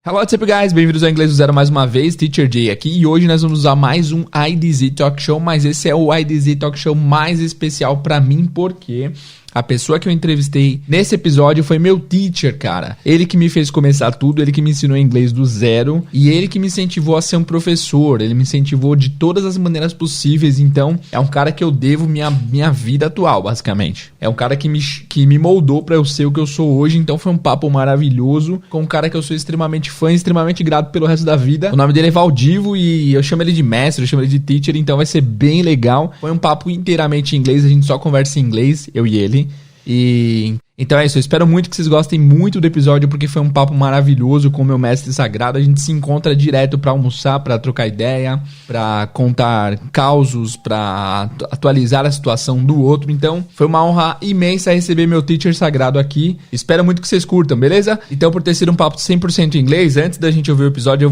Hello, what's up, guys? Bem-vindos ao Inglês do Zero mais uma vez, Teacher Jay aqui. E hoje nós vamos usar mais um IDZ Talk Show, mas esse é o IDZ Talk Show mais especial pra mim, porque a pessoa que eu entrevistei nesse episódio foi meu teacher, cara. Ele que me fez começar tudo, ele que me ensinou inglês do zero e ele que me incentivou a ser um professor. Ele me incentivou de todas as maneiras possíveis, então é um cara que eu devo minha vida atual, basicamente. É um cara que me moldou pra eu ser o que eu sou hoje, então foi um papo maravilhoso com um cara que eu sou extremamente fã e extremamente grato pelo resto da vida. O nome dele é Valdivo e eu chamo ele de mestre, eu chamo ele de teacher, então vai ser bem legal. Foi um papo inteiramente em inglês, a gente só conversa em inglês, eu e ele. E então é isso, eu espero muito que vocês gostem muito do episódio, porque foi um papo maravilhoso com o meu mestre sagrado. A gente se encontra direto pra almoçar, pra trocar ideia, pra contar causos, pra atualizar a situação do outro. Então foi uma honra imensa receber meu teacher sagrado aqui. Espero muito que vocês curtam, beleza? Então, por ter sido um papo 100% em inglês, antes da gente ouvir o episódio,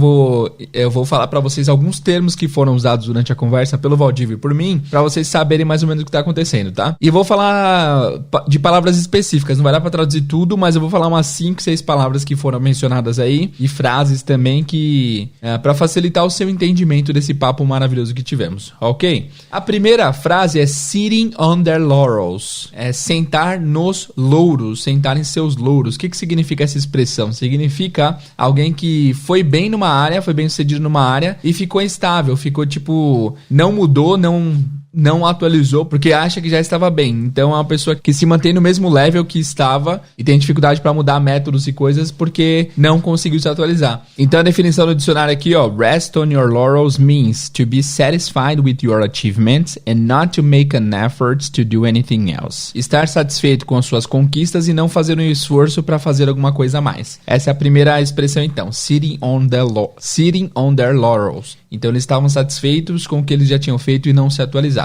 eu vou falar pra vocês alguns termos que foram usados durante a conversa pelo Valdivo e por mim, pra vocês saberem mais ou menos o que tá acontecendo, tá? E vou falar de palavras específicas. Não vai dar pra traduzir tudo, mas eu vou falar umas 5, 6 palavras que foram mencionadas aí e frases também que pra facilitar o seu entendimento desse papo maravilhoso que tivemos, ok? A primeira frase é sitting on their laurels, é sentar nos louros, sentar em seus louros. O que significa essa expressão? Significa alguém que foi bem numa área, foi bem sucedido numa área e ficou instável, ficou tipo, não mudou, não atualizou porque acha que já estava bem. Então é uma pessoa que se mantém no mesmo level que estava e tem dificuldade para mudar métodos e coisas porque não conseguiu se atualizar. Então a definição do dicionário aqui, ó, rest on your laurels means to be satisfied with your achievements and not to make an effort to do anything else. Estar satisfeito com as suas conquistas e não fazer um esforço para fazer alguma coisa a mais. Essa é a primeira expressão então, sitting on their laurels. Então eles estavam satisfeitos com o que eles já tinham feito e não se atualizaram.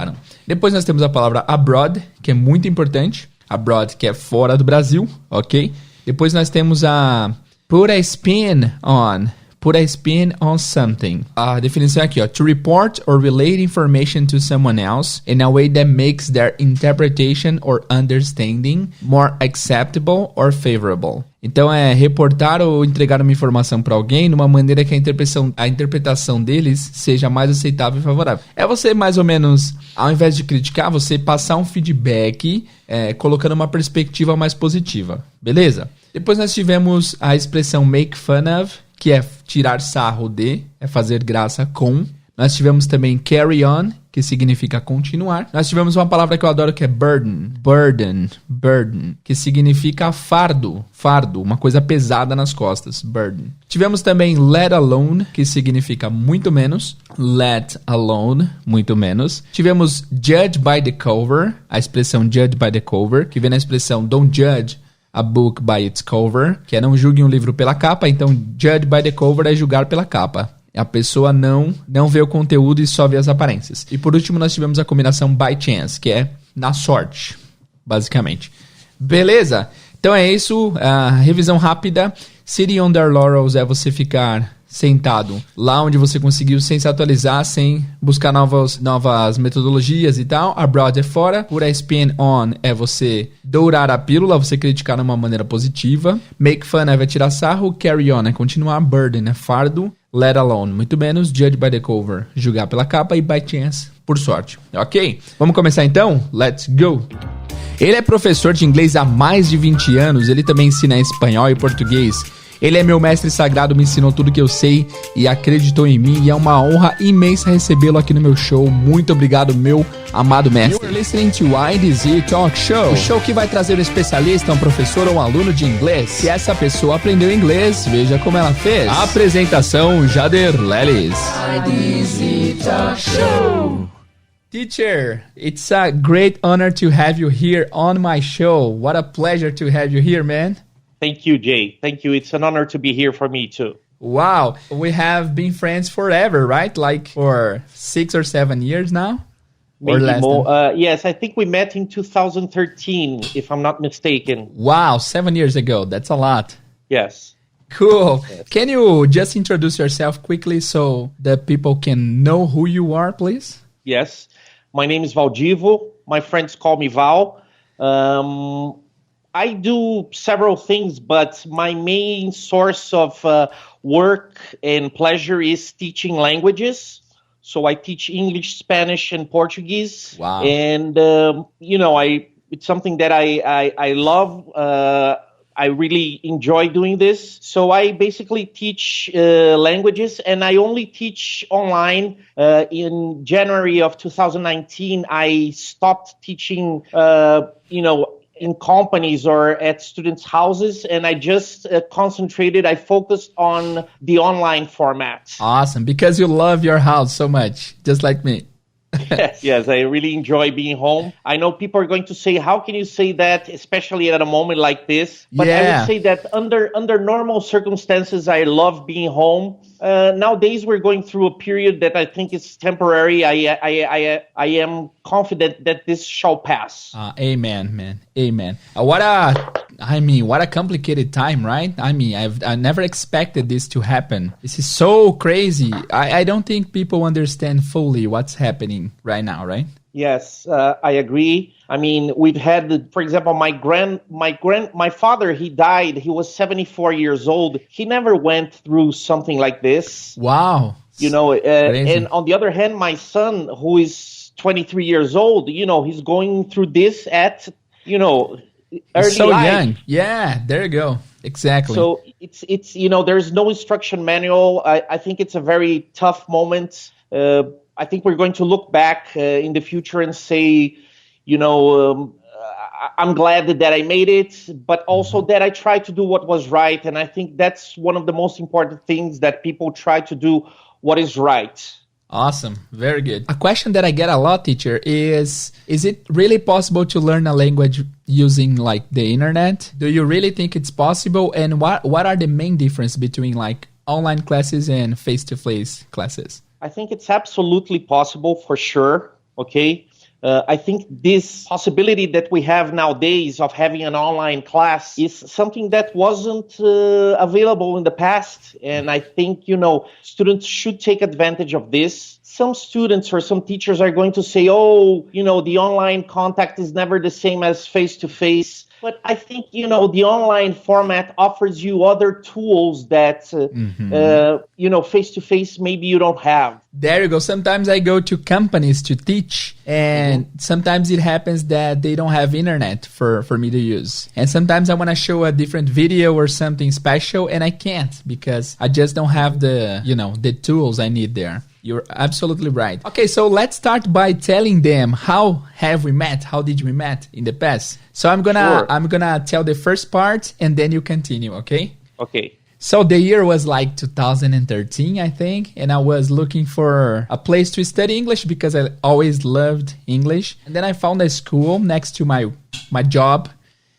Depois nós temos a palavra abroad, que é muito importante. Abroad, que é fora do Brasil, ok? Depois nós temos a put a spin on. Put a spin on something. A definição é aqui, ó. To report or relate information to someone else in a way that makes their interpretation or understanding more acceptable or favorable. Então é reportar ou entregar uma informação para alguém numa maneira que a interpretação deles seja mais aceitável e favorável. É você mais ou menos, ao invés de criticar, você passar um feedback colocando uma perspectiva mais positiva. Beleza? Depois nós tivemos a expressão make fun of, que é tirar sarro de, é fazer graça com. Nós tivemos também carry on, que significa continuar. Nós tivemos uma palavra que eu adoro que é burden, que significa fardo, uma coisa pesada nas costas, burden. Tivemos também let alone, que significa muito menos, let alone, muito menos. Tivemos judge by the cover, a expressão judge by the cover, que vem na expressão don't judge a book by its cover, que é não julgue um livro pela capa. Então judge by the cover é julgar pela capa. A pessoa não vê o conteúdo e só vê as aparências. E por último nós tivemos a combinação by chance, que é na sorte, basicamente. Beleza? Então é isso, a revisão rápida. Sitting on their laurels é você ficar sentado lá onde você conseguiu sem se atualizar, sem buscar novas metodologias e tal. Abroad é fora. Put a spin on é você dourar a pílula, você criticar de uma maneira positiva. Make fun é tirar sarro. Carry on é continuar. Burden é fardo. Let alone, muito menos. Judge by the cover, julgar pela capa. E by chance, por sorte. Ok? Vamos começar então? Let's go! Ele é professor de inglês há mais de 20 anos. Ele também ensina espanhol e português. Ele é meu mestre sagrado, me ensinou tudo que eu sei e acreditou em mim. E é uma honra imensa recebê-lo aqui no meu show. Muito obrigado, meu amado mestre. You're listening to IDZ Talk Show, o show que vai trazer um especialista, um professor ou um aluno de inglês. Se essa pessoa aprendeu inglês, veja como ela fez. Apresentação, Jader Lelis. IDZ Talk Show. Teacher, it's a great honor to have you here on my show. What a pleasure to have you here, man. Thank you, Jay. Thank you. It's an honor to be here for me, too. Wow. We have been friends forever, right? Like for 6 or 7 years now? Maybe more. Yes, I think we met in 2013, if I'm not mistaken. Wow, 7 years ago. That's a lot. Yes. Cool. Yes. Can you just introduce yourself quickly so that people can know who you are, please? Yes. My name is Valdivo. My friends call me Val. I do several things, but my main source of work and pleasure is teaching languages. So I teach English, Spanish, and Portuguese. Wow. And, it's something that I love. I really enjoy doing this. So I basically teach languages, and I only teach online. In January of 2019, I stopped teaching, in companies or at students' houses, and I just I focused on the online format. Awesome, because you love your house so much, just like me. Yes, I really enjoy being home. I know people are going to say, how can you say that, especially at a moment like this? But I would say that under normal circumstances, I love being home. Nowadays, we're going through a period that I think is temporary. I am confident that this shall pass. Amen, man. Amen. What a complicated time, right? I never expected this to happen. This is so crazy. I don't think people understand fully what's happening right now, right? Yes, I agree. I mean, we've had, for example, my father, he died. He was 74 years old. He never went through something like this. Wow. And on the other hand, my son, who is 23 years old, he's going through this at, early so life. Young. Yeah, there you go. Exactly. So it's there's no instruction manual. I think it's a very tough moment. I think we're going to look back in the future and say, I'm glad that I made it, but also that I tried to do what was right. And I think that's one of the most important things, that people try to do what is right. Awesome. Very good. A question that I get a lot, teacher, is it really possible to learn a language using like the internet? Do you really think it's possible? And what are the main difference between like online classes and face-to-face classes? I think it's absolutely possible for sure. Okay. I think this possibility that we have nowadays of having an online class is something that wasn't available in the past. And I think, students should take advantage of this. Some students or some teachers are going to say, the online contact is never the same as face-to-face. But I think, the online format offers you other tools that, face-to-face maybe you don't have. There you go. Sometimes I go to companies to teach, and sometimes it happens that they don't have internet for me to use. And sometimes I want to show a different video or something special, and I can't because I just don't have the tools I need there. You're absolutely right. Okay, so let's start by telling them how have we met? How did we met in the past? So I'm gonna tell the first part and then you continue, okay? Okay. So the year was like 2013, I think, and I was looking for a place to study English because I always loved English. And then I found a school next to my job.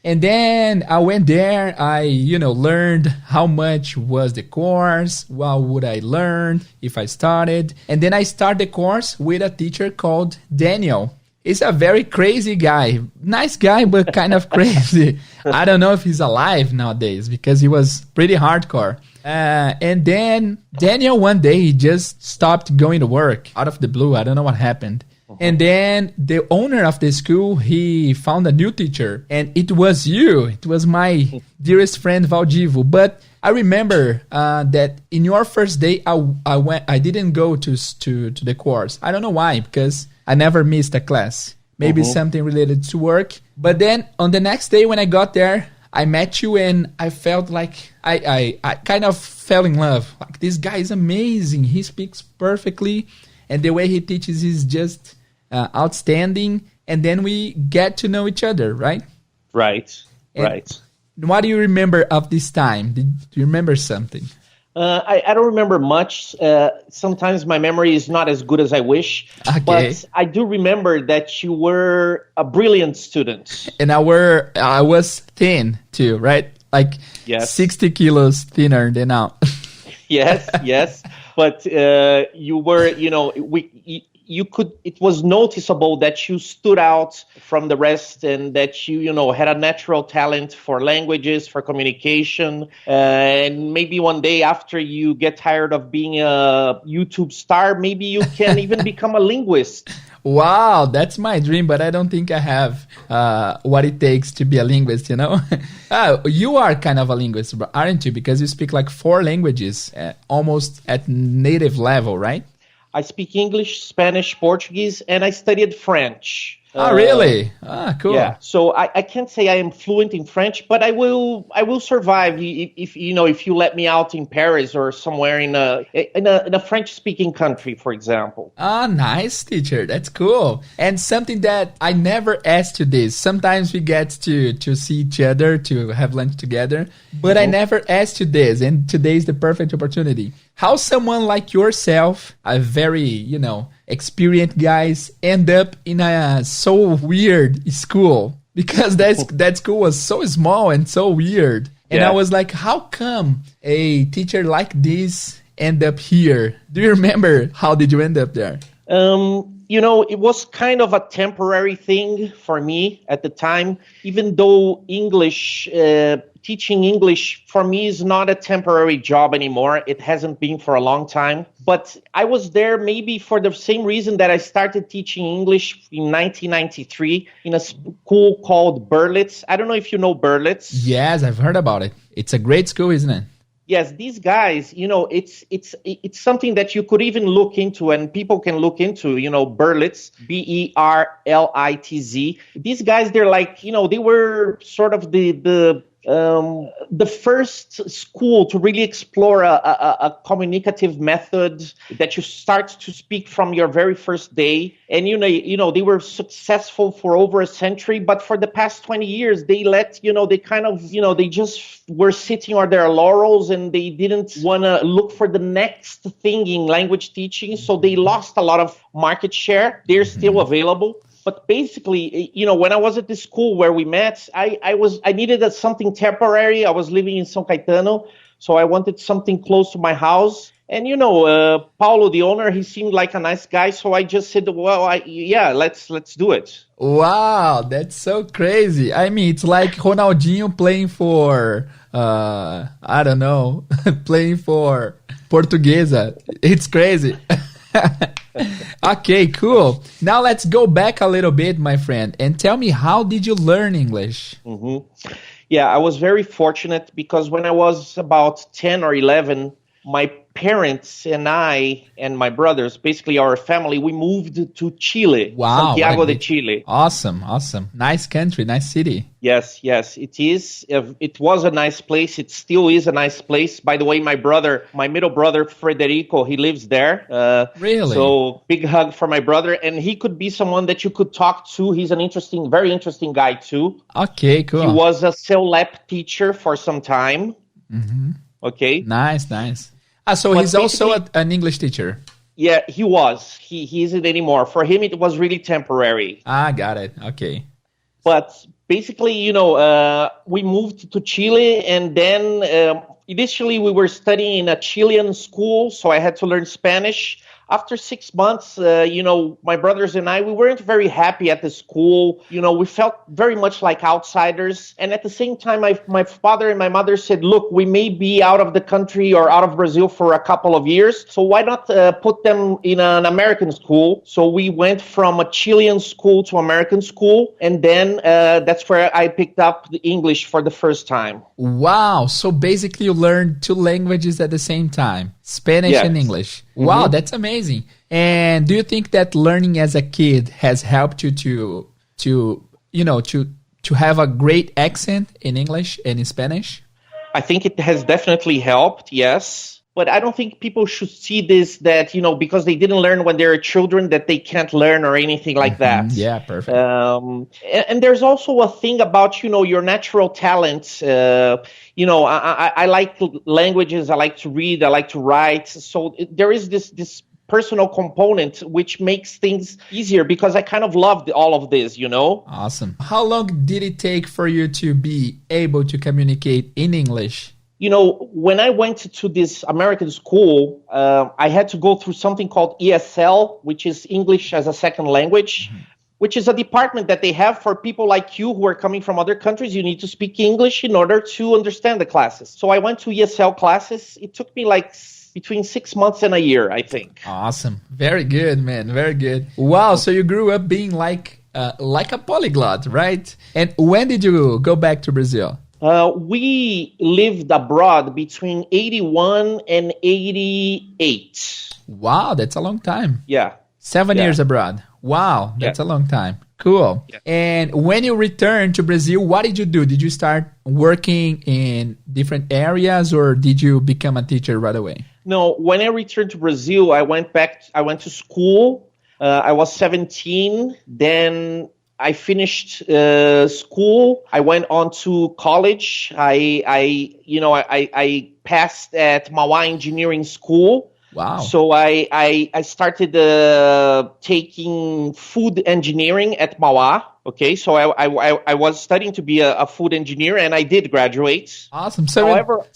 And then I went there, I, learned how much was the course, what would I learn if I started. And then I started the course with a teacher called Daniel. He's a very crazy guy. Nice guy, but kind of crazy. I don't know if he's alive nowadays because he was pretty hardcore. And then Daniel, one day, he just stopped going to work out of the blue. I don't know what happened. And then the owner of the school, he found a new teacher. And it was you. It was my dearest friend, Valdivo. But I remember that in your first day, I didn't go to the course. I don't know why, because I never missed a class. Maybe something related to work. But then on the next day when I got there, I met you and I felt like I kind of fell in love. Like, this guy is amazing. He speaks perfectly. And the way he teaches is just outstanding. And then we get to know each other, right? Right. What do you remember of this time? Do you remember something? I don't remember much. Sometimes my memory is not as good as I wish. Okay. But I do remember that you were a brilliant student. And I was thin too, right? Like 60 kilos thinner than now. Yes. But you were, it was noticeable that you stood out from the rest and that you had a natural talent for languages, for communication. And maybe one day after you get tired of being a YouTube star, maybe you can even become a linguist. Wow, that's my dream, but I don't think I have what it takes to be a linguist, You are kind of a linguist, aren't you? Because you speak like 4 languages, almost at native level, right? I speak English, Spanish, Portuguese, and I studied French. Oh, really? Cool. Yeah. So I can't say I am fluent in French, but I will survive if you let me out in Paris or somewhere in a French-speaking country, for example. Nice, teacher. That's cool. And something that I never asked you this. Sometimes we get to see each other, to have lunch together, but I never asked you this, and today is the perfect opportunity. How someone like yourself, a very, experienced guys, end up in a so weird school? Because that school was so small and so weird. And I was like, how come a teacher like this end up here? Do you remember how did you end up there? It was kind of a temporary thing for me at the time, even though teaching English for me is not a temporary job anymore. It hasn't been for a long time. But I was there maybe for the same reason that I started teaching English in 1993 in a school called Berlitz. I don't know if you know Berlitz. Yes, I've heard about it. It's a great school, isn't it? Yes, these guys, it's something that you could even look into and people can look into, Berlitz, Berlitz. These guys, they're like, they were sort of the first school to really explore a communicative method that you start to speak from your very first day. And, they were successful for over a century, but for the past 20 years, they they just were sitting on their laurels and they didn't want to look for the next thing in language teaching. So they lost a lot of market share. They're still available. But basically, when I was at the school where we met, I needed something temporary. I was living in São Caetano, so I wanted something close to my house. And, Paulo, the owner, he seemed like a nice guy. So I just said, let's do it. Wow, that's so crazy. I mean, it's like Ronaldinho playing for, I don't know, playing for Portuguesa. It's crazy. Okay, cool. Now let's go back a little bit, my friend, and tell me, how did you learn English? Mm-hmm. Yeah, I was very fortunate because when I was about 10 or 11, my parents and I and my brothers, basically our family, we moved to Chile, Santiago de Chile. Awesome. Nice country, nice city. Yes, it is. It was a nice place. It still is a nice place. By the way, my middle brother, Frederico, he lives there. Really? So big hug for my brother. And he could be someone that you could talk to. He's an very interesting guy too. Okay, cool. He was a CELEP teacher for some time. Mm-hmm. Okay. Nice. So he's also an English teacher. Yeah, he was. He isn't anymore. For him, it was really temporary. Got it. Okay. But basically, we moved to Chile, and then initially we were studying in a Chilean school, so I had to learn Spanish. After 6 months, my brothers and I, we weren't very happy at the school. We felt very much like outsiders. And at the same time, my father and my mother said, look, we may be out of the country or out of Brazil for a couple of years. So why not put them in an American school? So we went from a Chilean school to American school. And then that's where I picked up the English for the first time. Wow. So basically you learned 2 languages at the same time, Spanish and English. Mm-hmm. Wow, that's amazing. And do you think that learning as a kid has helped you to have a great accent in English and in Spanish? I think it has definitely helped, yes. But I don't think people should see this that, because they didn't learn when they were children, that they can't learn or anything like that. Yeah, perfect. And there's also a thing about, your natural talents. I like languages. I like to read. I like to write. So there is this personal component which makes things easier because I kind of loved all of this, Awesome. How long did it take for you to be able to communicate in English when I went to this American school, I had to go through something called ESL, which is English as a second language, which is a department that they have for people like you who are coming from other countries. You need to speak English in order to understand the classes. So I went to ESL classes. It took me like between 6 months and a year, I think. Awesome. Very good, man. Very good. Wow. So you grew up being like a polyglot, right? And when did you go back to Brazil? We lived abroad between 81 and 88. Wow, that's a long time. Yeah. 7 years abroad. Wow, that's a long time. Cool. Yeah. And when you returned to Brazil, what did you do? Did you start working in different areas or did you become a teacher right away? No, when I returned to Brazil, I went to school. I was 17. Then I finished school. I went on to college. I passed at Mauá Engineering School. Wow. So I started taking food engineering at Mauá. Okay, so I was studying to be a food engineer, and I did graduate. Awesome. So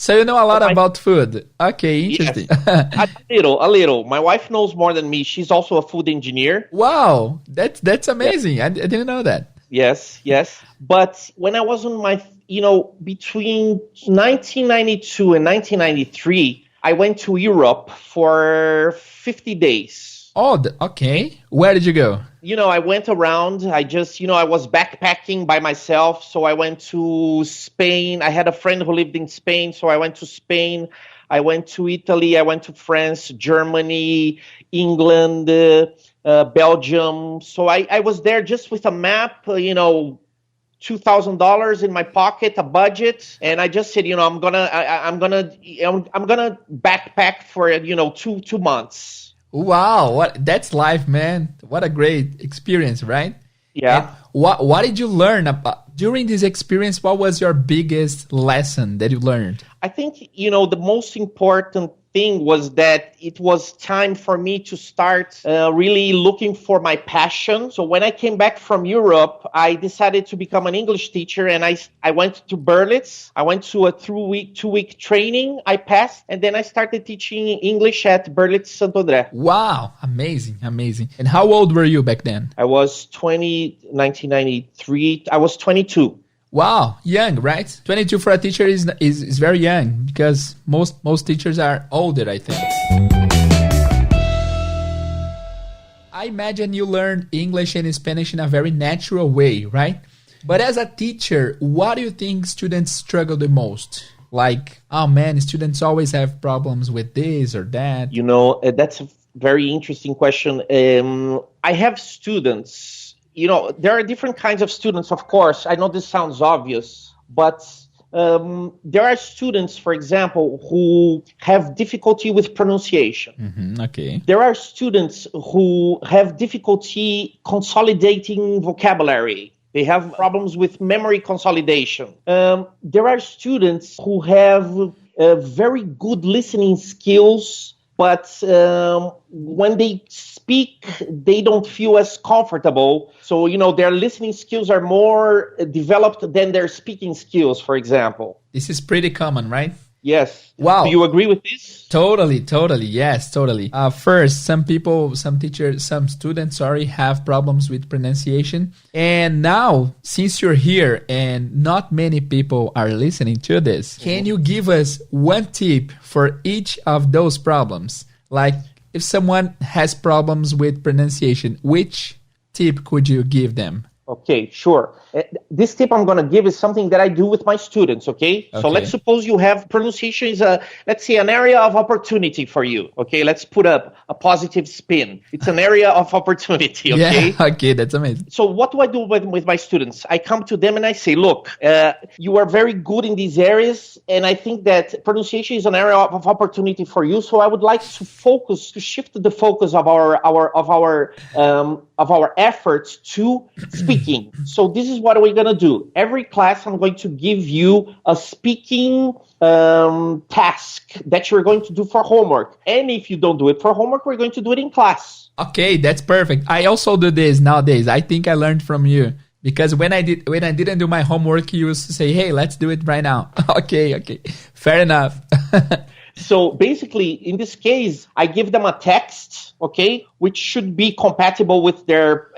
you know a lot about food. Okay, interesting. Yes, a little. My wife knows more than me. She's also a food engineer. Wow, that's amazing. Yeah. I didn't know that. Yes. But when I was on my, between 1992 and 1993, I went to Europe for 50 days. Oh, okay. Where did you go? I went around. I was backpacking by myself. So I went to Spain. I had a friend who lived in Spain. So I went to Spain. I went to Italy. I went to France, Germany, England, Belgium. So I was there just with a map, $2,000 in my pocket, a budget, and I just said, I'm gonna backpack for 2 months. Wow, that's life, man! What a great experience, right? Yeah. And what did you learn about during this experience? What was your biggest lesson that you learned? I think the most important thing was that it was time for me to start really looking for my passion. So when I came back from Europe, I decided to become an English teacher, and I went to Berlitz. I went to a 2-week training. I passed, and then I started teaching English at Berlitz Santo André. Wow, amazing. And how old were you back then? I was 1993. I was 22. Wow, young, right? 22 for a teacher is very young because most teachers are older, I think. I imagine you learned English and Spanish in a very natural way, right? But as a teacher, what do you think students struggle the most? Like, oh man, students always have problems with this or that. That's a very interesting question. I have students. There are different kinds of students, of course. I know this sounds obvious, but there are students, for example, who have difficulty with pronunciation. Mm-hmm, okay. There are students who have difficulty consolidating vocabulary. They have problems with memory consolidation. There are students who have very good listening skills, but when they speak, they don't feel as comfortable. So, their listening skills are more developed than their speaking skills, for example. This is pretty common, right? Yes. Wow. Do you agree with this? Totally. Yes, totally. First, some students, have problems with pronunciation. And now, since you're here and not many people are listening to this, can you give us one tip for each of those problems? Like, if someone has problems with pronunciation, which tip could you give them? Okay, sure. This tip I'm going to give is something that I do with my students, okay? So let's suppose you have pronunciation is let's say an area of opportunity for you, okay? Let's put a positive spin. It's an area of opportunity, okay? Yeah, okay, that's amazing. So what do I do with my students? I come to them and I say, look, you are very good in these areas, and I think that pronunciation is an area of opportunity for you, so I would like to shift the focus of our efforts to speaking. So this is what we're going to do. Every class, I'm going to give you a speaking task that you're going to do for homework. And if you don't do it for homework, we're going to do it in class. Okay, that's perfect. I also do this nowadays. I think I learned from you. Because when I didn't do my homework, you used to say, "Hey, let's do it right now." Okay, fair enough. So basically, in this case, I give them a text, okay, which should be compatible with their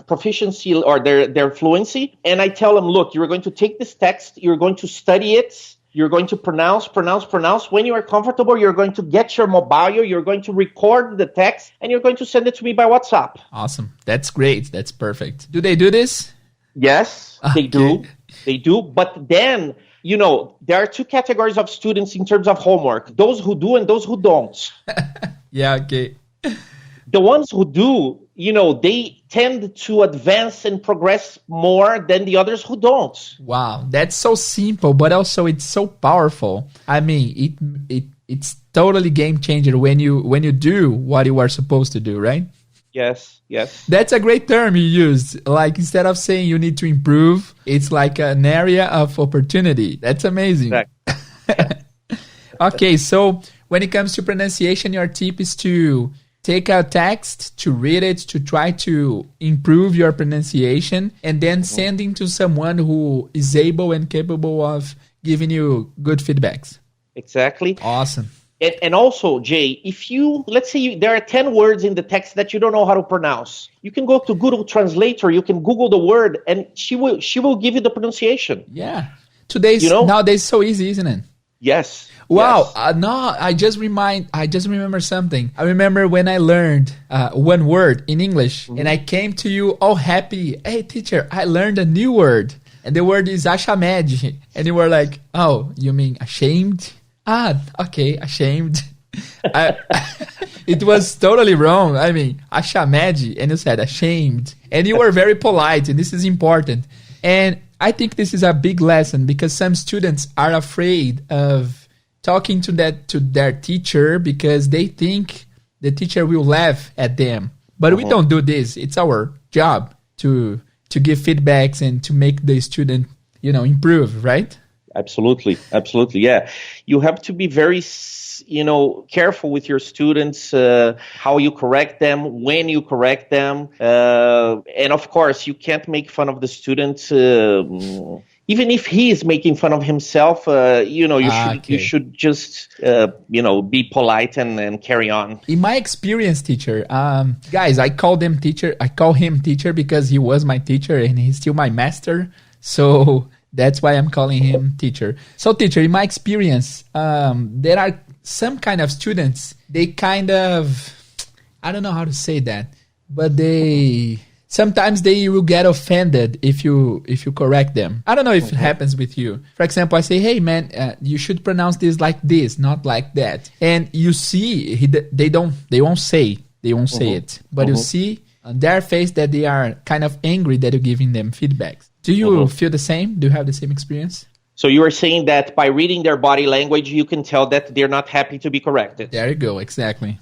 proficiency or their fluency. And I tell them, look, you're going to take this text, you're going to study it, you're going to pronounce. When you are comfortable, you're going to get your mobile, you're going to record the text, and you're going to send it to me by WhatsApp. Awesome. That's great. That's perfect. Do they do this? Yes, Okay. They do. But then, there are two categories of students in terms of homework. Those who do and those who don't. Yeah, okay. The ones who do, they tend to advance and progress more than the others who don't. Wow, that's so simple, but also it's so powerful. I mean, it's totally game changer when you do what you are supposed to do, right? Yes. That's a great term you used. Like, instead of saying you need to improve, it's like an area of opportunity. That's amazing. Exactly. Okay, so when it comes to pronunciation, your tip is to take a text, to read it, to try to improve your pronunciation, and then sending to someone who is able and capable of giving you good feedbacks. Exactly. Awesome. And also, Jay, let's say there are 10 words in the text that you don't know how to pronounce. You can go to Google Translator, you can Google the word, and she will give you the pronunciation. Yeah. Nowadays, so easy, isn't it? Yes. Wow. Yes. No, I just remember something. I remember when I learned one word in English, and I came to you all happy. Hey, teacher, I learned a new word. And the word is achamed. And you were like, oh, you mean ashamed? Okay, ashamed. It was totally wrong. I mean, achamed, and you said ashamed. And you were very polite, and this is important. And I think this is a big lesson because some students are afraid of talking to their teacher because they think the teacher will laugh at them. But we don't do this. It's our job to give feedbacks and to make the student, improve, right? Absolutely. Yeah. You have to be very, careful with your students, how you correct them, when you correct them. And of course, you can't make fun of the student, even if he is making fun of himself, you should just, be polite and carry on. In my experience, teacher, guys, I call him teacher because he was my teacher and he's still my master. So that's why I'm calling him teacher. So teacher, in my experience, there are some kind of students, they kind of, I don't know how to say that, but sometimes they will get offended if you correct them. I don't know if it happens with you. For example, I say, hey man, you should pronounce this like this, not like that. And you see, they won't say it, but you see on their face that they are kind of angry that you're giving them feedbacks. Do you feel the same? Do you have the same experience? So you are saying that by reading their body language, you can tell that they're not happy to be corrected. There you go, exactly.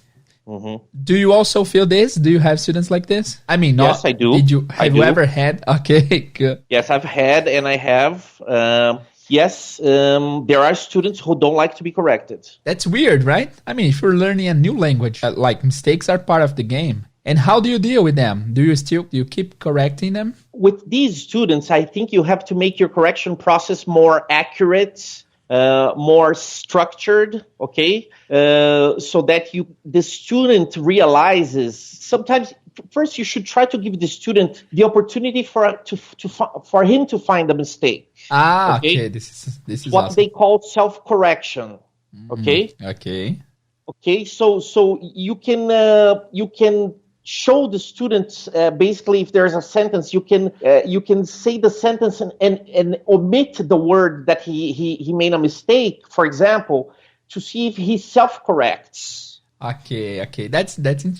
Do you also feel this? Do you have students like this? I mean, yes, I do. Have you ever had? Okay, good. Yes, I've had and I have. Yes, there are students who don't like to be corrected. That's weird, right? I mean, if you're learning a new language, like mistakes are part of the game. And how do you deal with them? Do you keep correcting them? With these students, I think you have to make your correction process more accurate, more structured, okay? So that the student realizes. Sometimes, first you should try to give the student the opportunity for him to find a mistake. Okay. This is what awesome. They call self-correction. Okay. Okay. So you can show the students basically if there's a sentence, you can say the sentence and omit the word that he made a mistake, for example, to see if he self-corrects. Okay. That's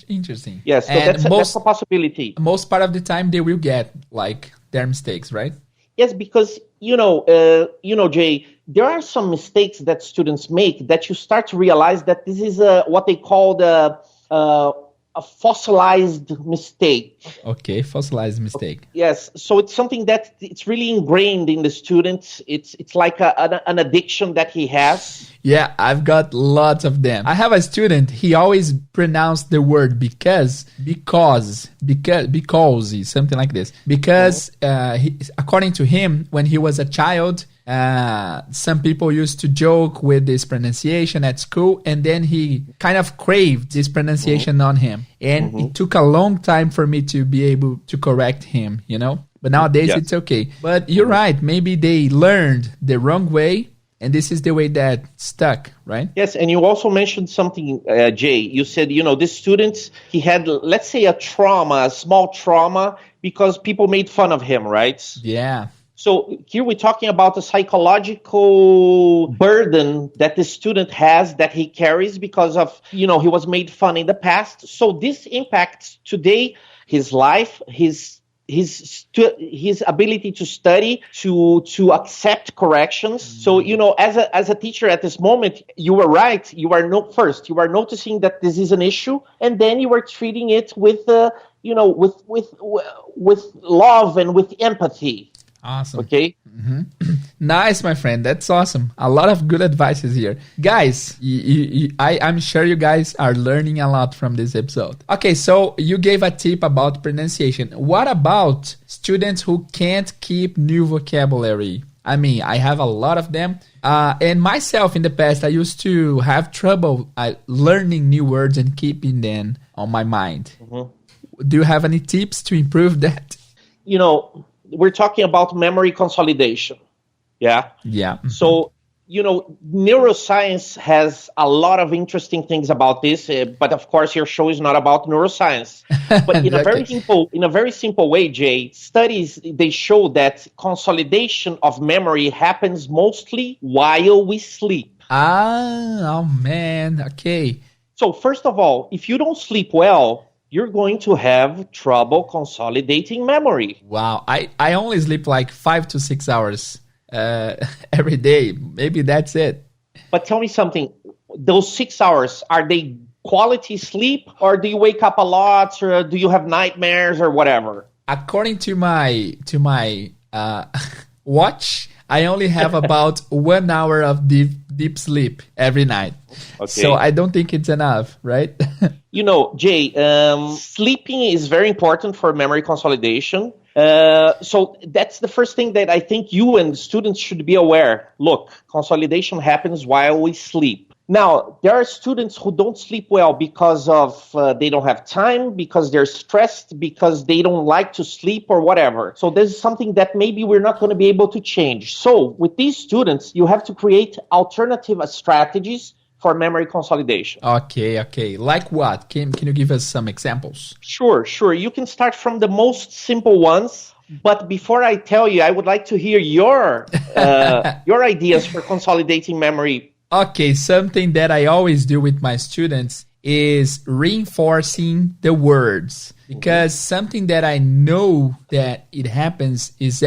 interesting. Yes, so that's a possibility. Most part of the time they will get like their mistakes, right? Yes, because Jay, there are some mistakes that students make that you start to realize that this is what they call a fossilized mistake. Okay, fossilized mistake. Yes, so it's something that it's really ingrained in the student. It's like an addiction that he has. Yeah, I've got lots of them. I have a student, he always pronounced the word because, something like this. Because, according to him, when he was a child, some people used to joke with this pronunciation at school, and then he kind of craved this pronunciation on him. And it took a long time for me to be able to correct him, you know? But nowadays it's okay. But you're right, maybe they learned the wrong way, and this is the way that stuck, right? Yes, and you also mentioned something, Jay. You said, this student, he had, let's say, a small trauma, because people made fun of him, right? Yeah. So here we're talking about the psychological burden that the student has, that he carries because of, he was made fun in the past. So this impacts today his life, his ability to study, to accept corrections. So, as a teacher at this moment, you were right. You are noticing that this is an issue, and then you are treating it with love and with empathy. Awesome. Okay. Nice, my friend. That's awesome. A lot of good advices here. Guys, I'm sure you guys are learning a lot from this episode. Okay, so you gave a tip about pronunciation. What about students who can't keep new vocabulary? I mean, I have a lot of them. And myself in the past, I used to have trouble learning new words and keeping them on my mind. Do you have any tips to improve that? We're talking about memory consolidation. Yeah. Yeah. So, neuroscience has a lot of interesting things about this, but of course your show is not about neuroscience. But in a very simple way, Jay, studies, they show that consolidation of memory happens mostly while we sleep. Oh man. Okay. So first of all, if you don't sleep well, you're going to have trouble consolidating memory. Wow. I only sleep like 5 to 6 hours every day. Maybe that's it. But tell me something. Those 6 hours, are they quality sleep, or do you wake up a lot, or do you have nightmares or whatever? According to my watch, I only have about 1 hour of deep sleep every night. Okay. So I don't think it's enough, right? Jay, sleeping is very important for memory consolidation. So that's the first thing that I think you and students should be aware. Look, consolidation happens while we sleep. Now, there are students who don't sleep well because of they don't have time, because they're stressed, because they don't like to sleep or whatever. So this is something that maybe we're not going to be able to change. So with these students, you have to create alternative strategies for memory consolidation. Okay. Like what? Can you give us some examples? Sure. You can start from the most simple ones. But before I tell you, I would like to hear your ideas for consolidating memory. Okay, something that I always do with my students is reinforcing the words. Because something that I know that it happens is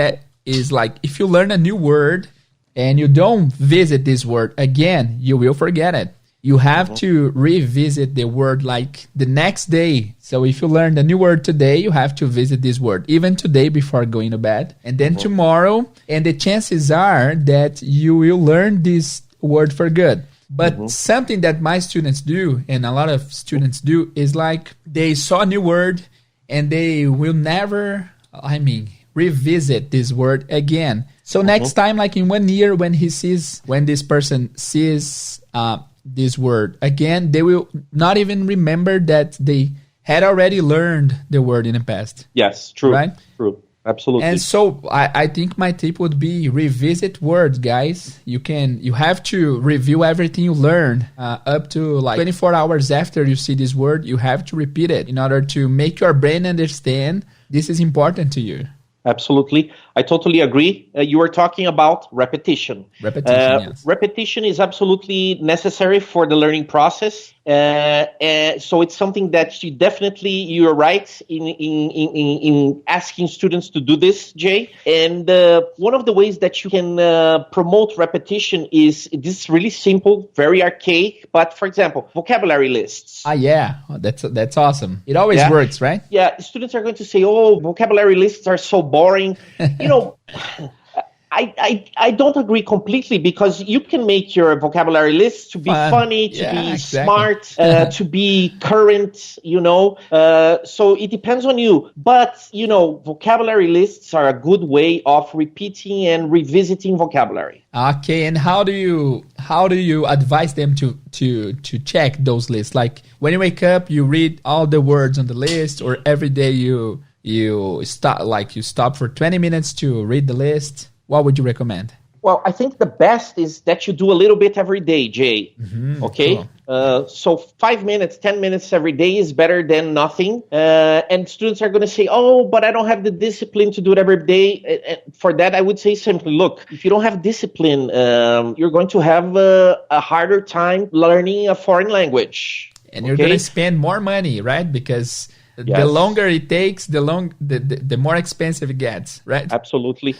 like if you learn a new word and you don't visit this word again, you will forget it. You have to revisit the word like the next day. So if you learn a new word today, you have to visit this word even today before going to bed. And then tomorrow, and the chances are that you will learn this word for good. But something that my students do, and a lot of students do, is like they saw a new word and they will never, revisit this word again. So next time, like in 1 year, when this person sees this word again, they will not even remember that they had already learned the word in the past. Yes, true. Right? True. Absolutely. And so I think my tip would be revisit words, guys. You have to review everything you learn up to like 24 hours after you see this word. You have to repeat it in order to make your brain understand this is important to you. Absolutely. I totally agree. You were talking about repetition. Yes. Repetition is absolutely necessary for the learning process. So it's something that you're right in asking students to do this, Jay. And one of the ways that you can promote repetition is this really simple, very archaic, but for example, vocabulary lists. Yeah, that's awesome. It always works, right? Yeah, students are going to say, oh, vocabulary lists are so boring. I don't agree completely, because you can make your vocabulary list to be funny, to be smart, to be current, so it depends on you. But, vocabulary lists are a good way of repeating and revisiting vocabulary. Okay, and how do you advise them to check those lists? Like when you wake up, you read all the words on the list, or every day you stop for 20 minutes to read the list? What would you recommend? Well, I think the best is that you do a little bit every day, Jay. Okay? Cool. So 5 minutes, 10 minutes every day is better than nothing. And students are going to say, oh, but I don't have the discipline to do it every day. For that, I would say simply, look, if you don't have discipline, you're going to have a harder time learning a foreign language. And you're going to spend more money, right? Because the longer it takes, the more expensive it gets, right? Absolutely.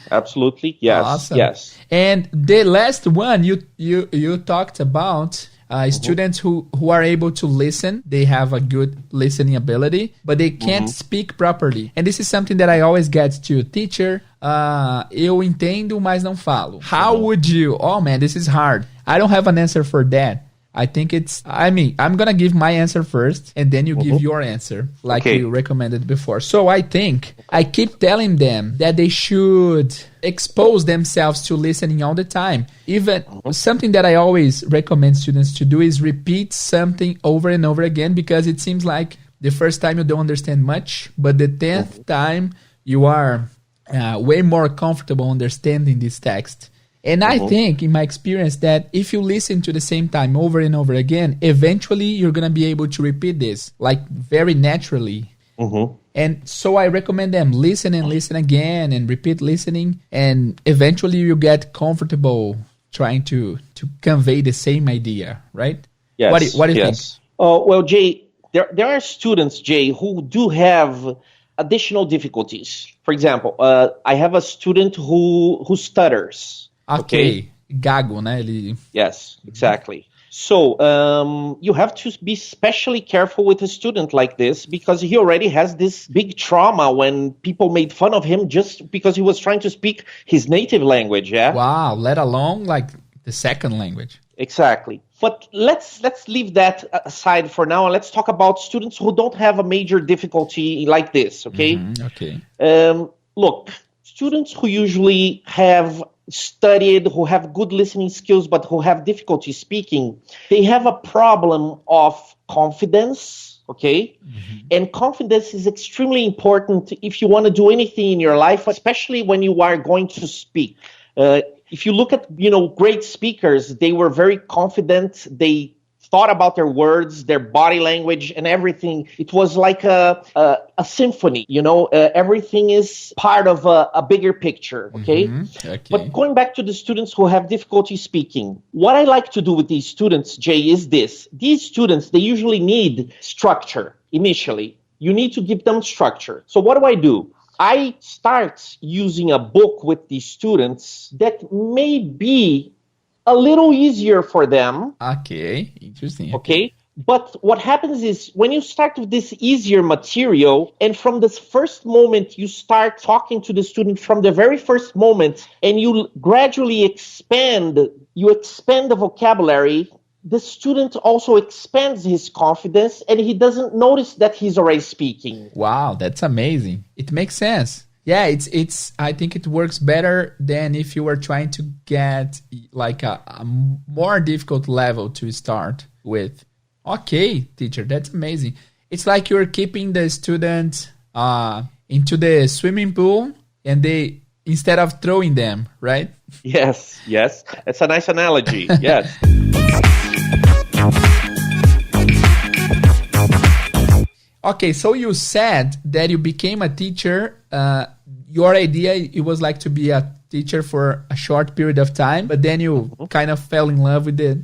Yes. Awesome. Yes. And the last one you talked about students who are able to listen. They have a good listening ability, but they can't speak properly. And this is something that I always get to teacher. Eu entendo, mas não falo. How would you? Oh man, this is hard. I don't have an answer for that. I think I'm going to give my answer first, and then you give your answer, like you recommended before. So I think I keep telling them that they should expose themselves to listening all the time. Even something that I always recommend students to do is repeat something over and over again, because it seems like the first time you don't understand much, but the 10th time you are way more comfortable understanding this text. And I think, in my experience, that if you listen to the same time over and over again, eventually you're going to be able to repeat this, like very naturally. And so I recommend them listen and listen again and repeat listening. And eventually you get comfortable trying to convey the same idea, right? Yes. What do you think? Well, Jay, there are students, Jay, who do have additional difficulties. For example, I have a student who stutters. Okay. Gago, né? Yes, exactly. So you have to be especially careful with a student like this, because he already has this big trauma when people made fun of him just because he was trying to speak his native language. Yeah. Wow. Let alone like the second language. Exactly. But let's leave that aside for now, and let's talk about students who don't have a major difficulty like this. Okay. Okay. Look, students who usually have studied, who have good listening skills, but who have difficulty speaking, they have a problem of confidence, okay? And confidence is extremely important if you want to do anything in your life, especially when you are going to speak. If you look at, great speakers, they were very confident. They thought about their words, their body language, and everything. It was like a symphony, everything is part of a bigger picture, okay? But going back to the students who have difficulty speaking, what I like to do with these students, Jay, is this. These students, they usually need structure initially. You need to give them structure. So what do? I start using a book with these students that may be a little easier for them. Okay, interesting. Okay. But what happens is when you start with this easier material, and from this first moment you start talking to the student from the very first moment, and you gradually expand the vocabulary, the student also expands his confidence, and he doesn't notice that he's already speaking. Wow, that's amazing. It makes sense. Yeah, it's. I think it works better than if you were trying to get like a more difficult level to start with. Okay, teacher, that's amazing. It's like you're keeping the student into the swimming pool, and they instead of throwing them, right? Yes, it's a nice analogy. Yes. Okay, so you said that you became a teacher. Your idea, it was like to be a teacher for a short period of time, but then you kind of fell in love with the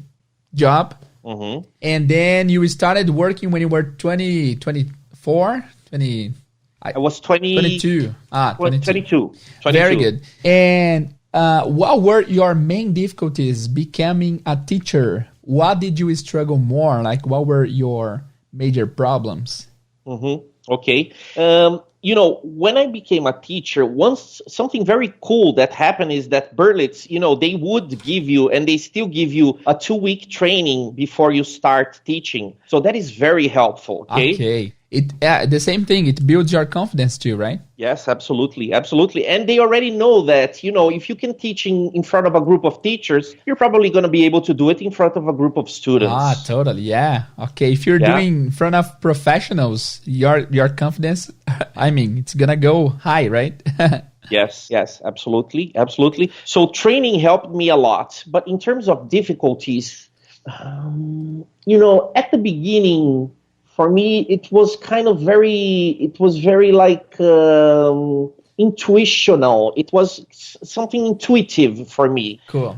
job. Mm-hmm. And then you started working when you were 20, 24? 20... I was 22. 22. Very good. And what were your main difficulties becoming a teacher? What did you struggle more? Like, what were your major problems? Mm-hmm. Okay. When I became a teacher, something very cool that happened is that Berlitz, they would give you, and they still give you, a 2-week training before you start teaching. So that is very helpful. Okay. The same thing, it builds your confidence too, right? Yes, absolutely. Absolutely. And they already know that, if you can teach in front of a group of teachers, you're probably going to be able to do it in front of a group of students. Totally. Yeah. Okay. If you're doing in front of professionals, your confidence, it's going to go high, right? Yes, absolutely. Absolutely. So training helped me a lot. But in terms of difficulties, at the beginning, for me, it was very like intuitional. It was something intuitive for me. Cool.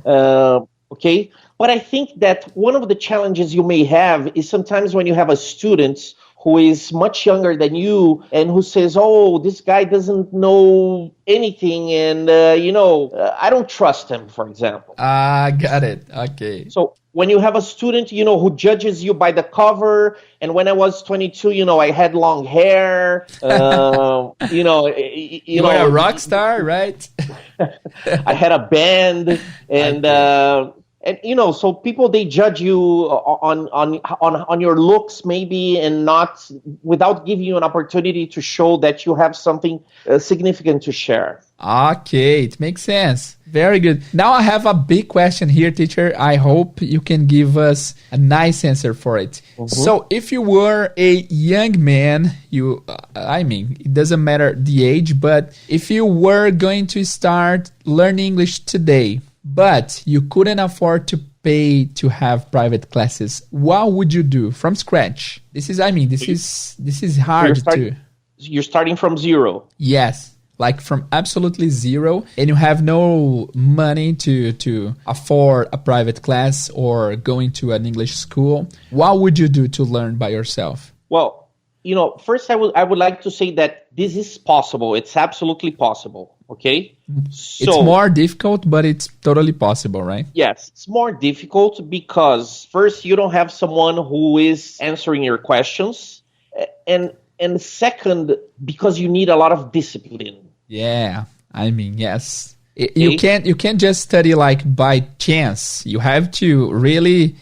Okay. But I think that one of the challenges you may have is sometimes when you have a student who is much younger than you and who says, oh, this guy doesn't know anything and, I don't trust him, for example. Got it. Okay. So when you have a student, who judges you by the cover, and when I was 22, I had long hair, you were a rock star, right? I had a band, and so people, they judge you on your looks maybe, and not without giving you an opportunity to show that you have something significant to share. Okay, it makes sense. Very good. Now I have a big question here, teacher. I hope you can give us a nice answer for it. Mm-hmm. So if you were a young man, it doesn't matter the age, but if you were going to start learning English today, but you couldn't afford to pay to have private classes, what would you do from scratch? This is hard to... You're starting from zero. Yes. Like from absolutely zero, and you have no money to afford a private class or going to an English school. What would you do to learn by yourself? Well, first I would like to say that this is possible. It's absolutely possible. Okay? So, it's more difficult, but it's totally possible, right? Yes, it's more difficult because first, you don't have someone who is answering your questions, and second, because you need a lot of discipline. Yeah, yes. You can't just study like by chance. You have to really,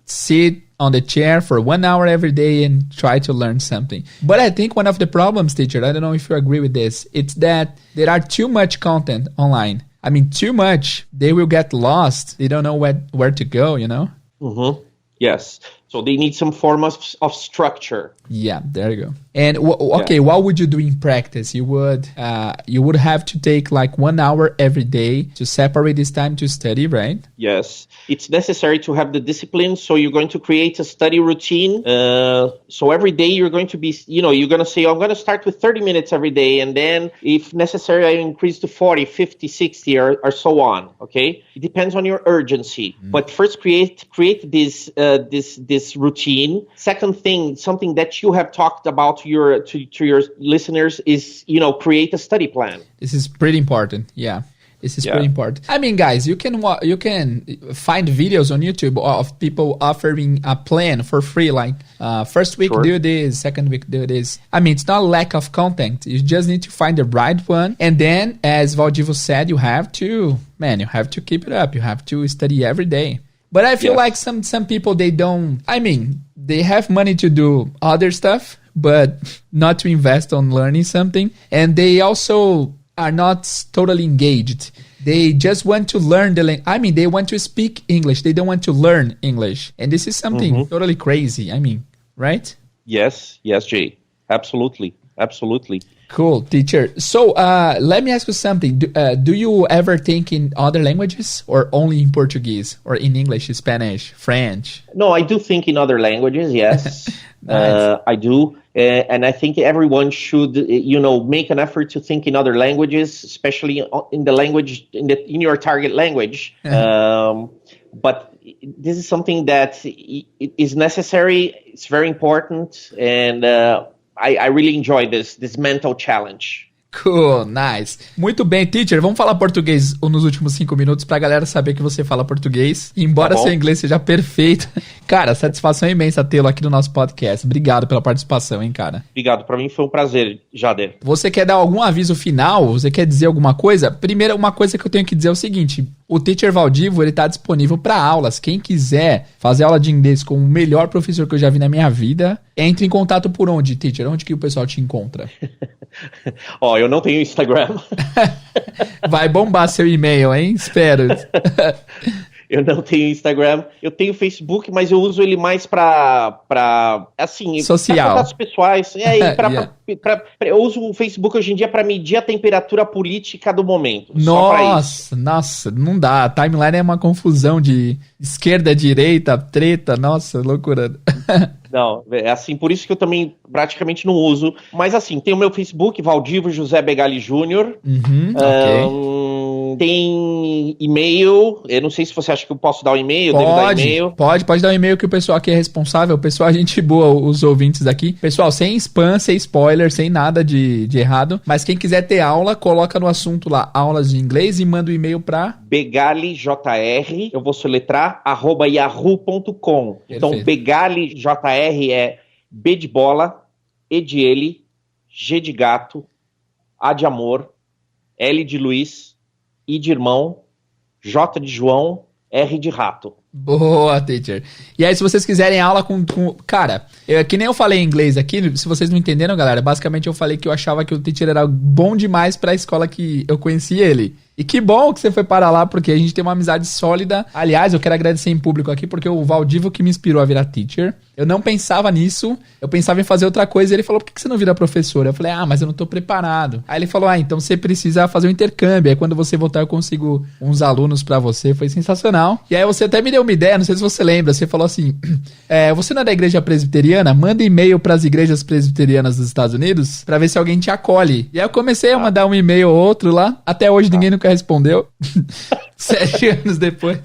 sit on the chair for 1 hour every day and try to learn something. But I think one of the problems, teacher, I don't know if you agree with this, it's that there are too much content online. Too much. They will get lost. They don't know where to go, Mm-hmm. Yes. So they need some form of structure. Yeah, there you go. And what would you do in practice? You would have to take like 1 hour every day to separate this time to study, right? Yes, it's necessary to have the discipline. So you're going to create a study routine. So every day you're going to be, you're going to say, I'm going to start with 30 minutes every day. And then if necessary, I increase to 40, 50, 60 or so on. Okay. It depends on your urgency. But first create this routine. Second thing, something that you have talked about to your listeners is, create a study plan. This is pretty important. Yeah. This is pretty important. Guys, you can find videos on YouTube of people offering a plan for free, like first week do this, second week do this. It's not lack of content. You just need to find the right one. And then, as Valdivo said, you have to keep it up. You have to study every day. But I feel like some people, they don't, they have money to do other stuff, but not to invest on learning something. And they also are not totally engaged. They just want to learn the language. They want to speak English. They don't want to learn English. And this is something totally crazy. Right? Yes, Jay. Absolutely. Cool, teacher. So let me ask you something. Do you ever think in other languages or only in Portuguese or in English, Spanish, French? No, I do think in other languages, yes. Nice. I do. And I think everyone should, make an effort to think in other languages, especially in the language, in your target language. But this is something that is necessary. It's very important, and I really enjoy this mental challenge. Cool, nice. Muito bem, teacher, vamos falar português nos últimos 5 minutos pra galera saber que você fala português. Embora seu inglês seja perfeito. Cara, satisfação imensa tê-lo aqui no nosso podcast. Obrigado pela participação, hein, cara. Obrigado, pra mim foi um prazer, Jader. Você quer dar algum aviso final? Você quer dizer alguma coisa? Primeiro, uma coisa que eu tenho que dizer é o seguinte: o Teacher Valdivo, ele tá disponível para aulas. Quem quiser fazer aula de inglês com o melhor professor que eu já vi na minha vida, entre em contato por onde, Teacher? Onde que o pessoal te encontra? Ó, eu não tenho Instagram. Vai bombar seu e-mail, hein? Espero. Eu não tenho Instagram. Eu tenho Facebook, mas eu uso ele mais pra assim... social. Pra contatos pessoais. Eu uso o Facebook hoje em dia pra medir a temperatura política do momento. Nossa, não dá. A timeline é uma confusão de esquerda, direita, treta. Nossa, loucura. Não, é assim, por isso que eu também praticamente não uso. Mas assim, tem o meu Facebook, Valdivo José Begali Jr. Tem e-mail. Eu não sei se você acha que eu posso dar o e-mail. Devo dar e-mail. Pode dar o e-mail que o pessoal aqui é responsável. O pessoal, a gente boa, os ouvintes aqui. Pessoal, sem spam, sem spoiler, sem nada de errado. Mas quem quiser ter aula, coloca no assunto lá, aulas de inglês, e manda o e-mail pra... BegaliJR, eu vou soletrar, @yahoo.com. Então, BegaliJR é B de bola, E de ele, G de gato, A de amor, L de Luiz, I de irmão, J de João, R de rato. Boa, teacher. E aí, se vocês quiserem aula com cara, que nem eu falei em inglês aqui, se vocês não entenderam, galera, basicamente eu falei que eu achava que o teacher era bom demais pra escola que eu conheci ele. E que bom que você foi para lá, porque a gente tem uma amizade sólida. Aliás, eu quero agradecer em público aqui, porque o Valdivo que me inspirou a virar teacher. Eu não pensava nisso, eu pensava em fazer outra coisa. E ele falou, por que você não vira professor? Eu falei, mas eu não tô preparado. Aí ele falou, então você precisa fazer um intercâmbio. Aí quando você voltar eu consigo uns alunos pra você. Foi sensacional. E aí você até me deu uma ideia, não sei se você lembra. Você falou assim, você não é da igreja presbiteriana? Manda e-mail pras igrejas presbiterianas dos Estados Unidos pra ver se alguém te acolhe. E aí eu comecei a mandar um e-mail ou outro lá. Até hoje ninguém nunca respondeu. 7 anos depois.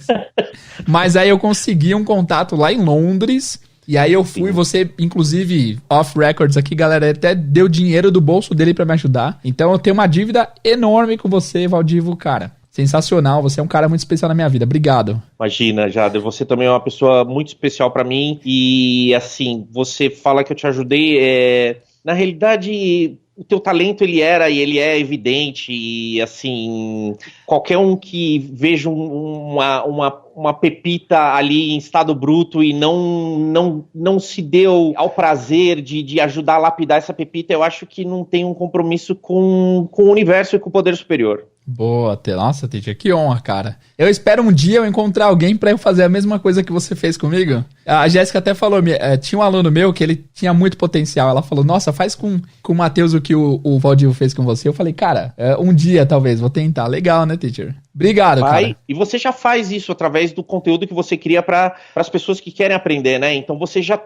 Mas aí eu consegui um contato lá em Londres. E aí eu fui, você, inclusive, off records aqui, galera, até deu dinheiro do bolso dele pra me ajudar. Então eu tenho uma dívida enorme com você, Valdivo, cara. Sensacional, você é um cara muito especial na minha vida. Obrigado. Imagina, Jader, você também é uma pessoa muito especial pra mim. E assim, você fala que eu te ajudei, na realidade... O teu talento, ele é evidente, e assim, qualquer um que veja uma pepita ali em estado bruto e não se deu ao prazer de ajudar a lapidar essa pepita, eu acho que não tem um compromisso com o universo e com o poder superior. Boa, nossa, teacher, que honra, cara. Eu espero um dia eu encontrar alguém pra eu fazer a mesma coisa que você fez comigo. A Jéssica até falou, tinha um aluno meu que ele tinha muito potencial. Ela falou, nossa, faz com o Matheus o que o Valdivo fez com você. Eu falei, cara, um dia talvez, vou tentar. Legal, né, teacher? Obrigado, cara. E você já faz isso através do conteúdo que você cria para as pessoas que querem aprender, né? Então você já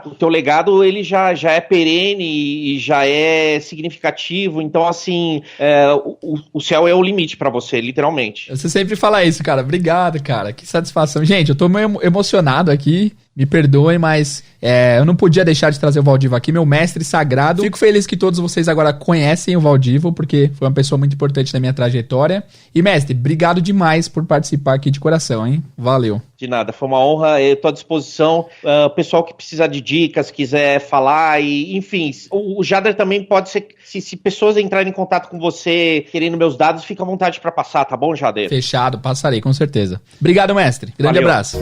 o teu legado, ele já é perene e já é significativo. Então, assim, o céu é o limite para você, literalmente. Você sempre fala isso, cara. Obrigado, cara. Que satisfação. Gente, eu tô meio emocionado aqui. Me perdoem, mas eu não podia deixar de trazer o Valdivo aqui, meu mestre sagrado. Fico feliz que todos vocês agora conhecem o Valdivo, porque foi uma pessoa muito importante na minha trajetória. E, mestre, obrigado demais por participar aqui de coração, hein? Valeu. De nada, foi uma honra, eu tô à disposição. Pessoal que precisar de dicas, quiser falar, enfim, o Jader também pode ser, se pessoas entrarem em contato com você, querendo meus dados, fica à vontade para passar, tá bom, Jader? Fechado, passarei, com certeza. Obrigado, mestre. Grande abraço.